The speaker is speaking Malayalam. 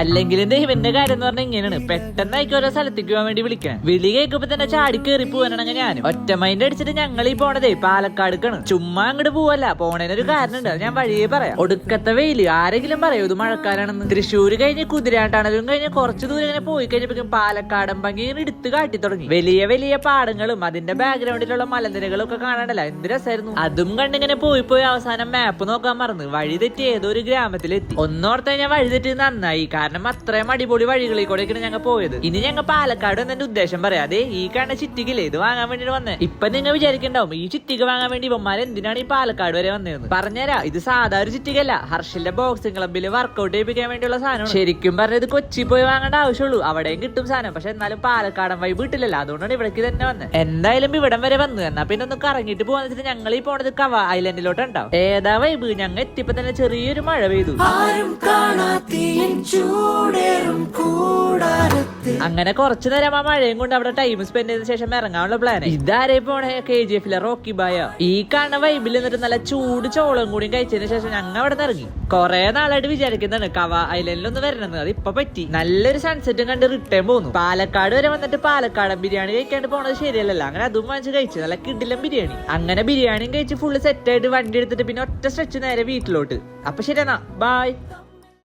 അല്ലെങ്കിൽ ഇവന്റെ കാര്യം എന്ന് പറഞ്ഞാൽ ഇങ്ങനെയാണ്, പെട്ടെന്നായിക്കും ഓരോ സ്ഥലത്തേക്ക് പോകാൻ വേണ്ടി വിളിക്കണം. വിളി കേൾക്കുമ്പോ തന്നെ ചാടി കയറി പോകാനാണെങ്കിൽ ഞാനും ഒറ്റ മൈൻഡ് അടിച്ചിട്ട് ഞങ്ങൾ ഈ പോണതേ പാലക്കാടുക്കാണ്. ചുമ്മാ അങ്ങോട്ട് പോവല്ല, പോണേനൊരു കാരണമുണ്ട്, ഞാൻ വഴിയേ പറയാം. ഒടുക്കത്തെ വെയില്, ആരെങ്കിലും പറയൂ ഇത് മഴക്കാലാണെന്ന്. തൃശ്ശൂര് കഴിഞ്ഞ് കുതിരാട്ടാണലും കഴിഞ്ഞ് കുറച്ച് ദൂരം ഇങ്ങനെ പോയി കഴിഞ്ഞപ്പോ പാലക്കാടൻ ഭംഗി എടുത്ത് കാട്ടി തുടങ്ങി. വലിയ വലിയ പാടങ്ങളും അതിന്റെ ബാക്ക്ഗ്രൗണ്ടിലുള്ള മലനിരകളും ഒക്കെ കാണാണ്ടല്ല, എന്ത് രസമായിരുന്നു. അതും കണ്ടിങ്ങനെ പോയി അവസാനം മാപ്പ് നോക്കാൻ മറന്ന് വഴി തെറ്റി ഏതോ ഒരു ഗ്രാമത്തിലെത്തി. ഒന്നോർത്ത് ഞാൻ വഴി തെറ്റി നന്നായി, കാരണം അത്രയും അടിപൊളി വഴികളിൽ കൂടെയൊക്കെയാണ് ഞങ്ങൾ പോയത്. ഇനി ഞങ്ങൾ പാലക്കാട് എന്നെ ഉദ്ദേശം പറയാതെ ഈ കാണുന്ന ചിറ്റിക്കില്ലേ ഇത് വാങ്ങാൻ വേണ്ടി വന്നേ. ഇപ്പൊ നിങ്ങൾ വിചാരിക്കണ്ടാവും ഈ ചിറ്റിക വാങ്ങാൻ വേണ്ടി ഇവന്മാർ എന്തിനാണ് ഈ പാലക്കാട് വരെ വന്നതെന്ന്. പറഞ്ഞുതരാ, ഇത് സാധാരണ ഒരു ചിറ്റികല്ല, ഹർഷിന്റെ ബോക്സിംഗ് ക്ലബ്ബിൽ വർക്കൗട്ട് ചെയ്യിപ്പിക്കാൻ വേണ്ടിയുള്ള സാധനമാണ്. ശരിക്കും പറഞ്ഞത് കൊച്ചി പോയി വാങ്ങേണ്ട ആവശ്യമുള്ളൂ, അവിടെയും കിട്ടും സാധനം. പക്ഷെ എന്നാലും പാലക്കാടൻ വൈബ് കിട്ടില്ലല്ലോ, അതുകൊണ്ടാണ് ഇവിടേക്ക് തന്നെ വന്നത്. എന്തായാലും ഇവിടം വരെ വന്നു, എന്നാ പിന്നെ ഒന്ന് കറങ്ങിട്ട് പോകാന്ന് വെച്ചിട്ട് ഞങ്ങൾ ഈ പോണത് കവ ഐലൻഡിലോട്ട് ഉണ്ടാവും. ഏതാ വൈബ്. ഞങ്ങൾ എത്തിയപ്പോ തന്നെ ചെറിയൊരു മഴ പെയ്തു. അങ്ങനെ കുറച്ചു നേരം ആ മഴയും കൊണ്ട് അവിടെ ടൈം സ്പെൻഡ് ചെയ്ത ശേഷം ഇറങ്ങാനുള്ള പ്ലാൻ. ഇതാരെ പോണേ KGF റോക്കി ബായ. ഈ കാണുന്ന വൈബിൽ നിന്നിട്ട് നല്ല ചൂട് ചോളം കൂടി കഴിച്ചതിന് ശേഷം ഞങ്ങൾ അവിടെ നിന്ന് ഇറങ്ങി. കുറെ നാളായിട്ട് വിചാരിക്കുന്നതാണ് കവ ഐലൻഡിൽ ഒന്ന് വരണമെന്ന്, അത് ഇപ്പൊ പറ്റി. നല്ലൊരു സൺസെറ്റും കണ്ട് റിട്ടേൺ പോന്നു. പാലക്കാട് വരെ വന്നിട്ട് പാലക്കാടൻ ബിരിയാണി കഴിക്കാണ്ട് പോണത് ശരിയല്ലല്ലോ. അങ്ങനെ അതും വാങ്ങിച്ച് കഴിച്ചു, നല്ല കിടിലം ബിരിയാണി. അങ്ങനെ ബിരിയാണിയും കഴിച്ച് ഫുള്ള് സെറ്റ് ആയിട്ട് വണ്ടി എടുത്തിട്ട് പിന്നെ ഒറ്റ സ്ട്രെച്ച് നേരെ വീട്ടിലോട്ട്. അപ്പൊ ശരിയെന്നാ, ബൈ.